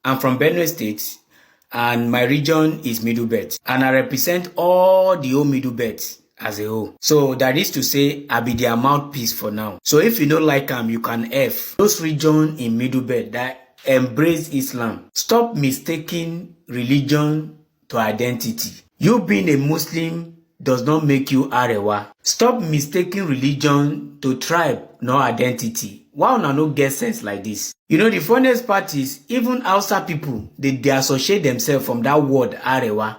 I'm from Benue State, and my region is Middle Belt, and I represent all the whole Middle Belt as a whole. So that is to say, I be their mouthpiece for now. So if you don't like them, you can F those region in Middle Belt that embrace Islam. Stop mistaking religion to identity. You being a Muslim does not make you Arewa. Stop mistaking religion to tribe, no identity. Why una no get sense like this? You know, the funniest part is, even Hausa people, they associate themselves from that word Arewa.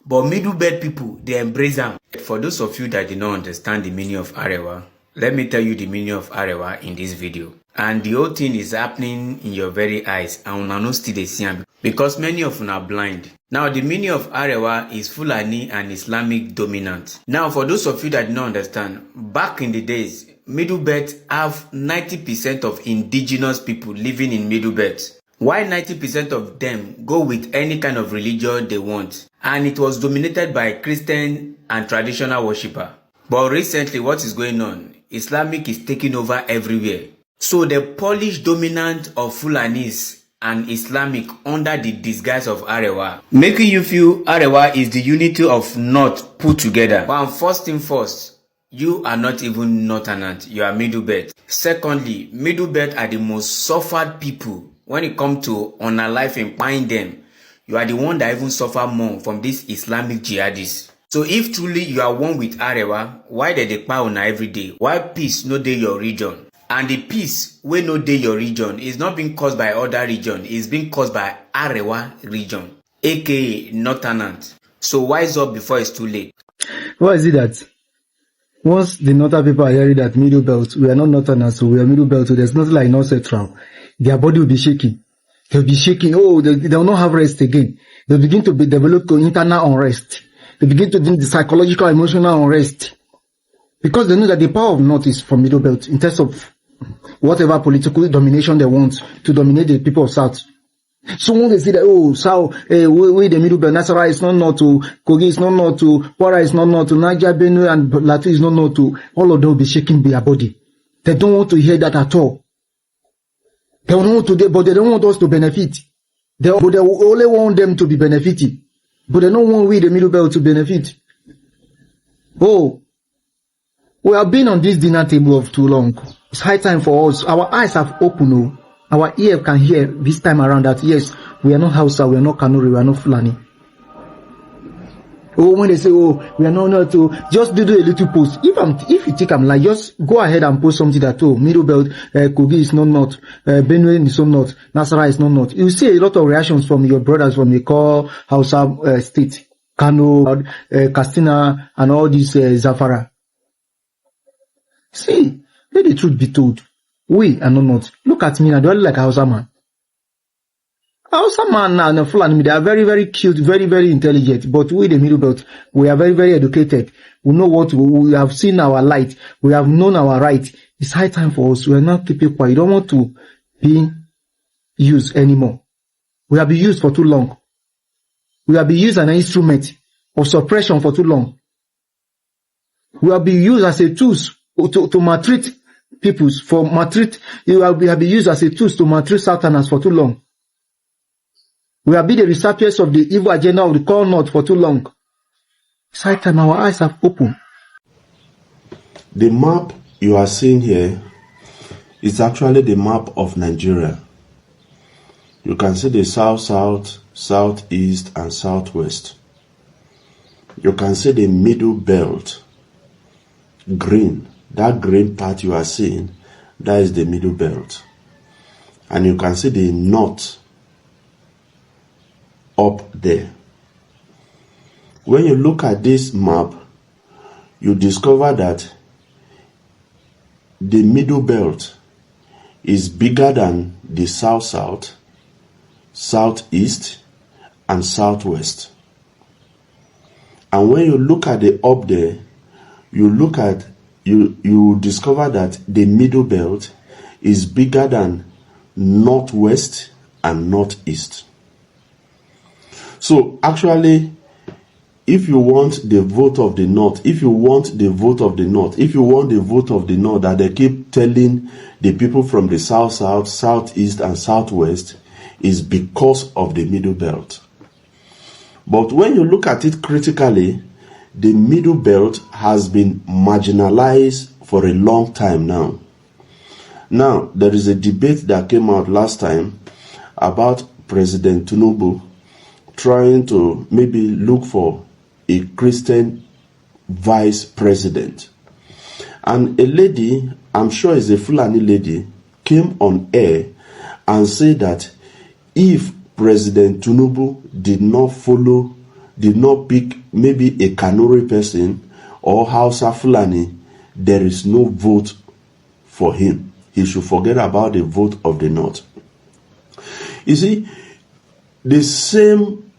But Middle Belt people, they embrace them. For those of you that do not understand the meaning of Arewa, let me tell you the meaning of Arewa in this video. And the whole thing is happening in your very eyes, and una no still dey see am because many of una are blind. Now, the meaning of Arewa is Fulani and Islamic dominant. Now, for those of you that do not understand, back in the days, Middle Belt have 90% of indigenous people living in Middle Belt. Why 90% of them go with any kind of religion they want? And it was dominated by Christian and traditional worshipper. But recently, what is going on? Islamic is taking over everywhere. So the Polish dominant of Fulanis and Islamic under the disguise of Arewa, making you feel Arewa is the unity of North put together. But first thing first, you are not even Northernant, you are Middle Belt. Secondly, Middle Belt are the most suffered people when it comes to honor life and find them. You are the one that even suffer more from these Islamic jihadists. So if truly you are one with Arewa, why they kpai una every day? Why peace no dey your region? And the peace wey no dey your region is not being caused by other region, it's being caused by Arewa region, aka Northernant. So wise up before it's too late. Why is it that once the Northern people are hearing that Middle Belt, we are not Northerners, so we are Middle Belt, so there's nothing like North Central, their body will be shaking. They'll be shaking. Oh, they will not have rest again. They'll begin to be developed internal unrest. They begin to do the psychological, emotional unrest. Because they know that the power of North is from Middle Belt in terms of whatever political domination they want to dominate the people of South. So when they say that, oh, South, we the Middle Belt, Nasarawa is not North to, Kogi is not North to, Kwara is not North to, Niger, Benue and Plateau is not North to, all of them will be shaking their body. They don't want to hear that at all. They don't want to, but they don't want us to benefit. They only want them to be benefiting. But they don't want we, the Middle Belt, to benefit. Oh, we have been on this dinner table of too long. It's high time for us. Our eyes have opened. Oh. Our ear can hear this time around that, yes, we are not Hausa, we are not Kanuri, we are not Fulani. Oh, when they say, oh, we are not to, just do a little post. If you think I'm like, just go ahead and post something that, oh, Middle Belt, Kogi is not North, Benue is not North, Nasarawa is not North. You see a lot of reactions from your brothers from the core Hausa state, Kano, Katsina, and all these Zafara. See, let the truth be told. We are not North. Look at me now, do I look like a Hausa man? Hausa man and the Fulani, they are very, very cute, very, very intelligent. But we, the Middle Belt, we are very, very educated. We know what we have seen our light. We have known our right. It's high time for us. We are not keeping quiet. You don't want to be used anymore. We have been used for too long. We have been used as an instrument of suppression for too long. We have been used as a tool to maltreat peoples, we have been used as a tool to maltreat Southerners for too long. We have been the recipients of the evil agenda of the core North for too long. It's high time our eyes have opened. The map you are seeing here is actually the map of Nigeria. You can see the south, southeast, and southwest. You can see the Middle Belt, green. That green part you are seeing, that is the Middle Belt. And you can see the north up there. When you look at this map, you discover that the Middle Belt is bigger than the south, southeast, and southwest. And when you look at the up there, you discover that the Middle Belt is bigger than northwest and northeast. So actually, if you want the vote of the North, if you want the vote of the North that they keep telling the people from the south, southeast, and southwest, is because of the Middle Belt. But when you look at it critically, the Middle Belt has been marginalized for a long time now. Now, there is a debate that came out last time about President Tinubu trying to maybe look for a Christian vice president. And a lady, I'm sure it's a Fulani lady, came on air and said that if President Tinubu did not pick maybe a Kanuri person or Hausa Fulani, there is no vote for him. He should forget about the vote of the North. You see, the same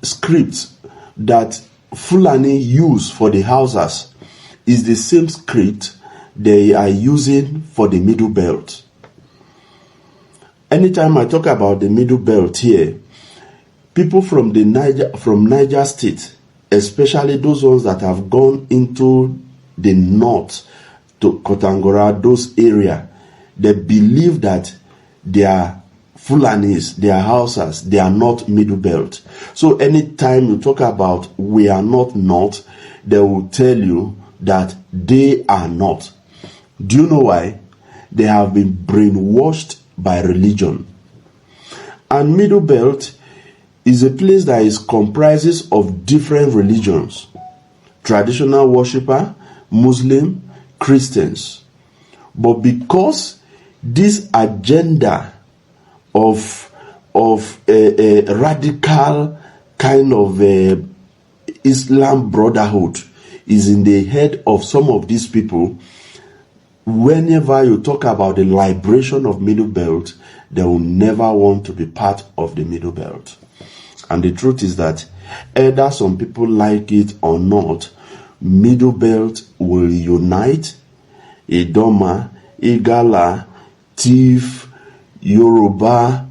script that Fulani use for the Hausas is the same script they are using for the Middle Belt. Anytime I talk about the Middle Belt here, people from Niger State, especially those ones that have gone into the north to Kotangora, those areas, they believe that they are Fulanis, they are Hausas, they are not Middle Belt. So anytime you talk about we are not north, they will tell you that they are not. Do you know why? They have been brainwashed by religion. And Middle Belt is a place that is comprises of different religions: traditional worshipper, Muslim, Christians. But because this agenda of a radical kind of Islam brotherhood is in the head of some of these people, whenever you talk about the liberation of Middle Belt, they will never want to be part of the Middle Belt. And the truth is that either some people like it or not, Middle Belt will unite Idoma, Igala, Tiv, Yoruba,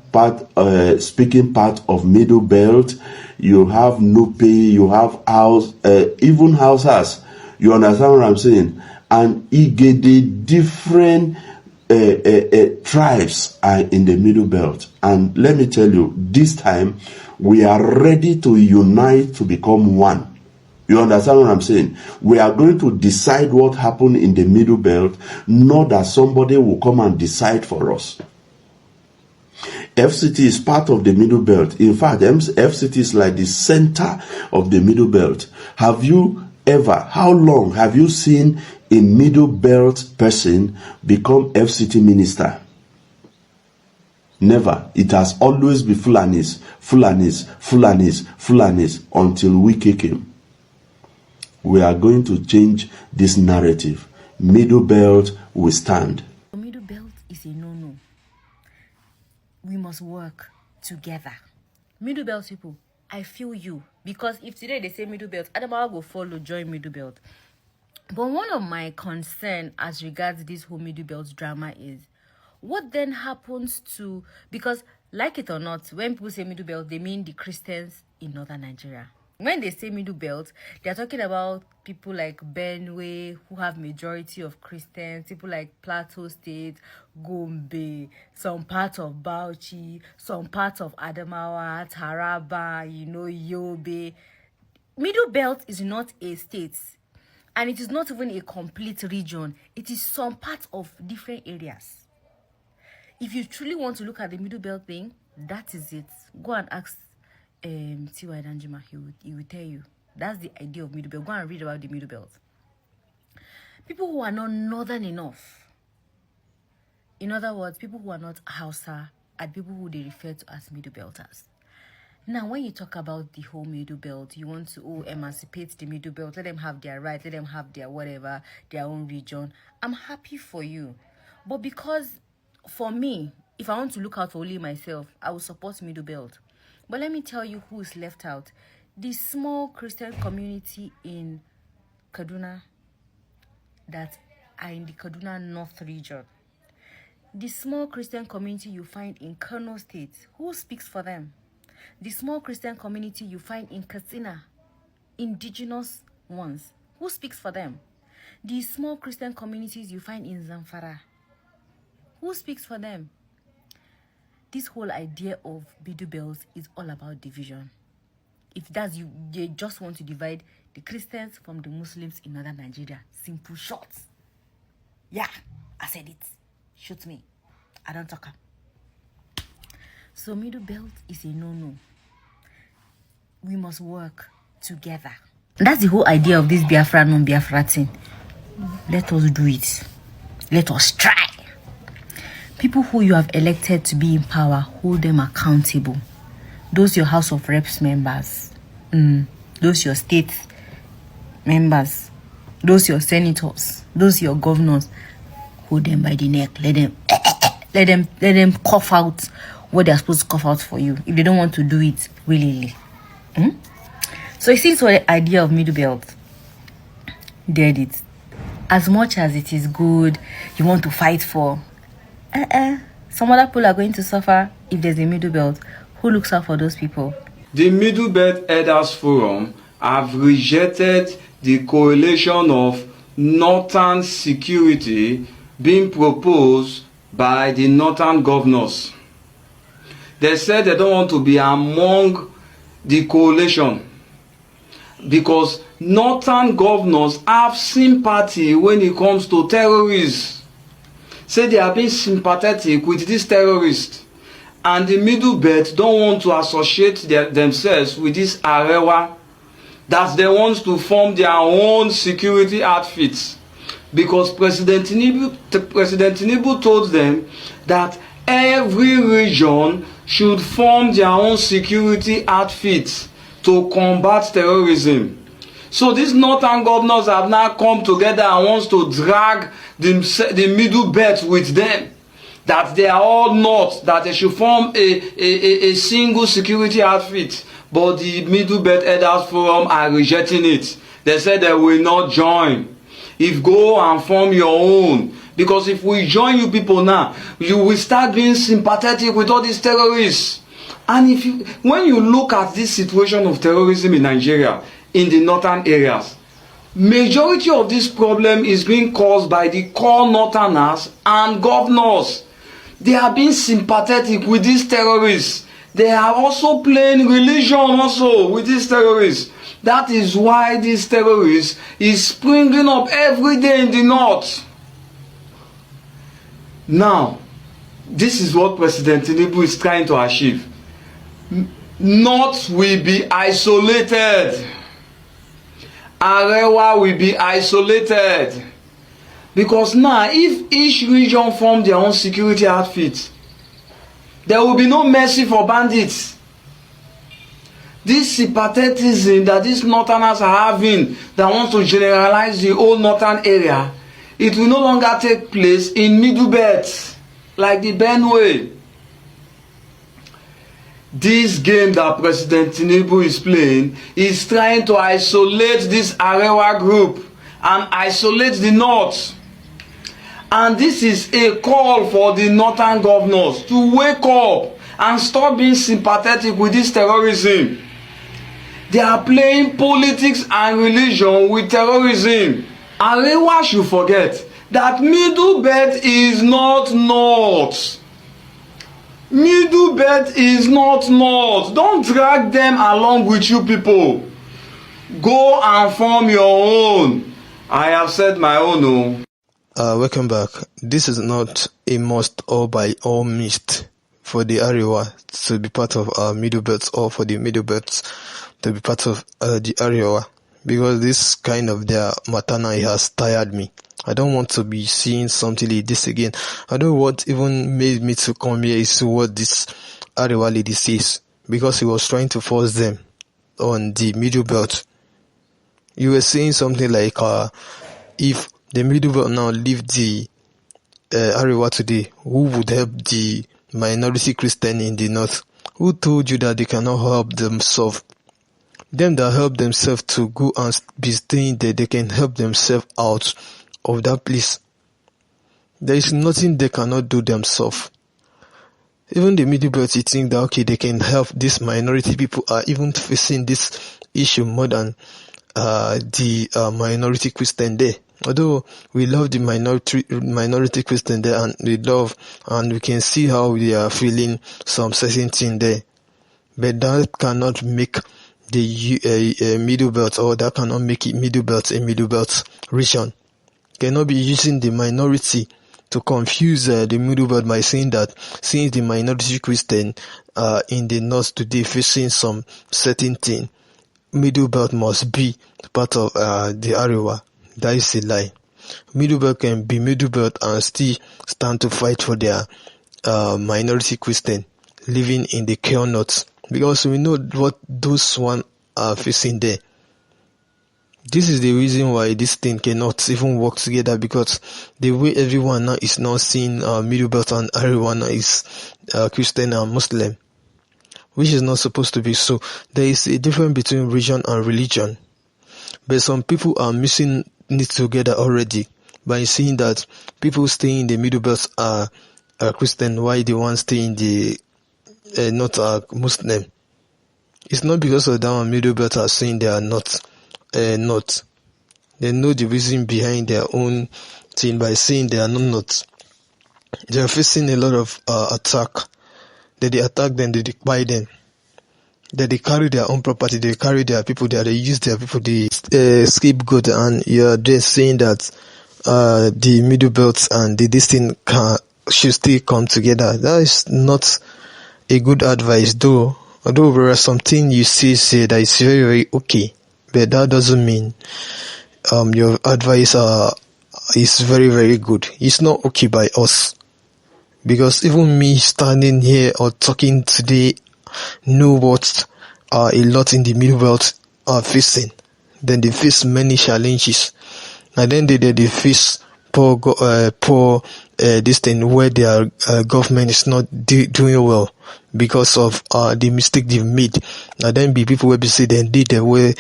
speaking part of Middle Belt. You have Nupe, you have even Hausas. You understand what I'm saying? And Igede, different tribes are in the Middle Belt. And let me tell you, this time we are ready to unite to become one. You understand what I'm saying? We are going to decide what happened in the Middle Belt, not that somebody will come and decide for us. FCT is part of the Middle Belt. In fact, FCT is like the center of the Middle Belt. How long have you seen a Middle Belt person become FCT minister? Never. It has always been Fulanis until we kick him. We are going to change this narrative. Middle Belt will stand. Middle Belt is a no-no. We must work together. Middle Belt people, I feel you. Because if today they say Middle Belt, Adamawa will follow, join Middle Belt. But one of my concern as regards this whole Middle Belt drama is, what then happens to, because like it or not, when people say Middle Belt, they mean the Christians in northern Nigeria. When they say Middle Belt, they're talking about people like Benue, who have majority of Christians, people like Plateau State, Gombe, some part of Bauchi, some part of Adamawa, Taraba, Yobe. Middle Belt is not a state, and it is not even a complete region. It is some part of different areas. If you truly want to look at the Middle Belt thing, that is it. Go and ask T.Y. Danjuma. He will tell you. That's the idea of Middle Belt. Go and read about the Middle Belt. People who are not northern enough. In other words, people who are not Hausa are people who they refer to as Middle Belters. Now, when you talk about the whole Middle Belt, you want to emancipate the Middle Belt, let them have their right, let them have their whatever, their own region. I'm happy for you. But because, for me, if I want to look out for only myself, I will support Middle Belt. But let me tell you who is left out. The small Christian community in Kaduna that are in the Kaduna North region. The small Christian community you find in Kano State, who speaks for them? The small Christian community you find in Katsina, indigenous ones, who speaks for them? The small Christian communities you find in Zamfara, who speaks for them? This whole idea of Middle Belt is all about division. If that's you, they just want to divide the Christians from the Muslims in northern Nigeria. Simple, short. Yeah, I said it. Shoot me. I don't talk. So Middle Belt is a no-no. We must work together. That's the whole idea of this Biafra non-Biafra thing. Let us do it. Let us try. People who you have elected to be in power, hold them accountable. Those your House of Reps members, those your state members, those your senators, those your governors, hold them by the neck. Let them cough out what they're supposed to cough out for you if they don't want to do it willingly. So it seems what the idea of Middle Belt did it. As much as it is good, you want to fight for. Some other people are going to suffer if there's a Middle Belt. Who looks out for those people? The Middle Belt Elders Forum have rejected the coalition of northern security being proposed by the northern governors. They said they don't want to be among the coalition because northern governors have sympathy when it comes to terrorists. Say they are being sympathetic with these terrorists, and the Middle Belt don't want to associate themselves with this Arewa, that they want to form their own security outfits, because President Tinubu told them that every region should form their own security outfits to combat terrorism. So these northern governors have now come together and wants to drag the Middle Belt with them. That they are all north, that they should form a single security outfit. But the Middle Belt Elders Forum are rejecting it. They said they will not join. If go and form your own. Because if we join you people now, you will start being sympathetic with all these terrorists. And when you look at this situation of terrorism in Nigeria, in the northern areas, majority of this problem is being caused by the core northerners and governors. They are being sympathetic with these terrorists. They are also playing religion also with these terrorists. That is why these terrorists is springing up every day in the north. Now, this is what President Tinubu is trying to achieve. North will be isolated. Arewa will be isolated. Because now, if each region form their own security outfit, there will be no mercy for bandits. This sympathetism that these northerners are having, that want to generalize the whole northern area, it will no longer take place in Middle Belt, like the Benue. This game that President Tinubu is playing is trying to isolate this Arewa group and isolate the north. And this is a call for the northern governors to wake up and stop being sympathetic with this terrorism. They are playing politics and religion with terrorism. Arewa should forget that Middle Belt is not north. Middle Belt is not north. Don't drag them along with you people. Go and form your own. I have said my own. Welcome back. This is not a must or by all means for the Arewa to be part of Middle Belt, or for the Middle Belt to be part of the Arewa, because this kind of their matana has tired me. I don't want to be seeing something like this again. I don't know what even made me to come here is what this Arewa lady says, because he was trying to force them on the Middle Belt. You were saying something like, if the Middle Belt now leave the Arewa today, who would help the minority Christian in the north? Who told you that they cannot help themselves? Them that help themselves to go and be staying there, they can help themselves out of that place. There is nothing they cannot do themselves. Even the Middle Belt, you think that okay, they can help. These minority people are even facing this issue more than the minority Christian there. Although we love the minority Christian there, and we can see how we are feeling some certain thing there, but that cannot make the middle belt, or that cannot make it middle belt a middle belt region. Cannot be using the minority to confuse the middle belt by saying that since the minority Christian in the north today facing some certain thing, middle belt must be part of the Arewa. That is a lie. Middle belt can be middle belt and still stand to fight for their minority Christian living in the Keo North, because we know what those one are facing there. This is the reason why this thing cannot even work together, because the way everyone now is now seeing middle belt and Arewa now is Christian and Muslim, which is not supposed to be so. There is a difference between religion and religion, but some people are mixing it together already by saying that people staying in the middle belt are Christian, while the ones staying in the not Muslim. It's not because of that one middle belt are saying they are not. Not. They know the reason behind their own thing by saying they are not. They are facing a lot of attack. That they attack them, they buy them. That they carry their own property, they carry their people, they use their people, they scapegoat, and you're just saying that the middle belts and this thing should still come together. That is not a good advice, though. Although there are some things you say that is very, very okay, but that doesn't mean your advice is very, very good. It's not okay by us, because even me standing here or talking today know what a lot in the middle belt are facing. Then they face many challenges, and then they face poor this thing where their government is not doing well because of the mistake they've made. And then be people will be say they did their way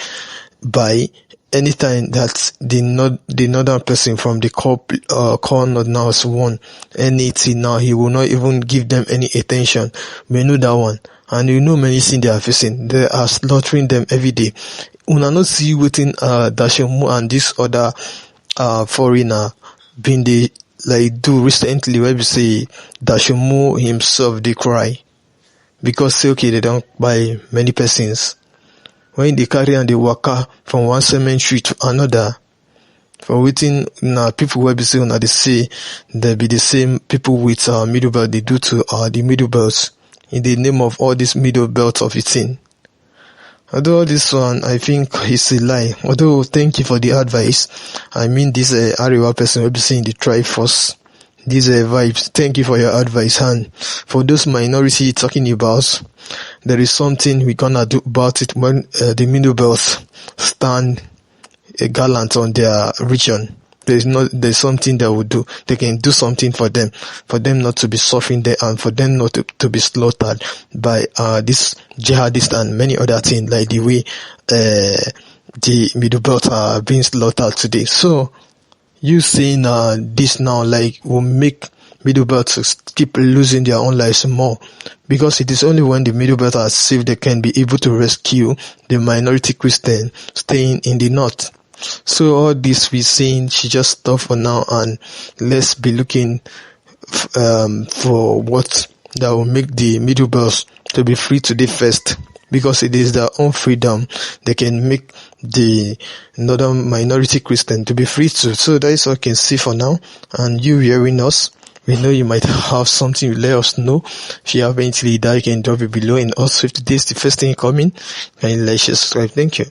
by anytime that the northern person from the core north now has won anything, now he will not even give them any attention. We know that one, and you know many things they are facing. They are slaughtering them every day. Una not see waiting Dashemu and this other foreigner being the like do recently where we say Dashemu himself they cry because say okay they don't buy many persons. When they carry and they waka from one cemetery to another, for waiting now people will be saying that they say there be the same people with middle belt they do to the middle belts in the name of all this middle belt of it thing. Although this one I think is a lie. Although thank you for the advice. I mean this Arewa person will be saying the try first. These vibes. Thank you for your advice, and for those minority talking about, there is something we gonna do about it when the middle belts stand gallant on their region. There's something they will do. They can do something for them not to be suffering there, and for them not to be slaughtered by this jihadists and many other things like the way the middle belt are being slaughtered today. So you saying this now like will make middle belts keep losing their own lives more, because it is only when the middle belt are safe they can be able to rescue the minority Christian staying in the north. So all this we saying should just stop for now, and let's be looking for what that will make the middle belts to be free today first, because it is their own freedom they can make the northern minority Christian to be free too. So that is all I can see for now. And you hearing us, we know you might have something, you let us know. If you have anything that you can drop it below, and also if today is the first thing coming, and like, share, subscribe. Thank you.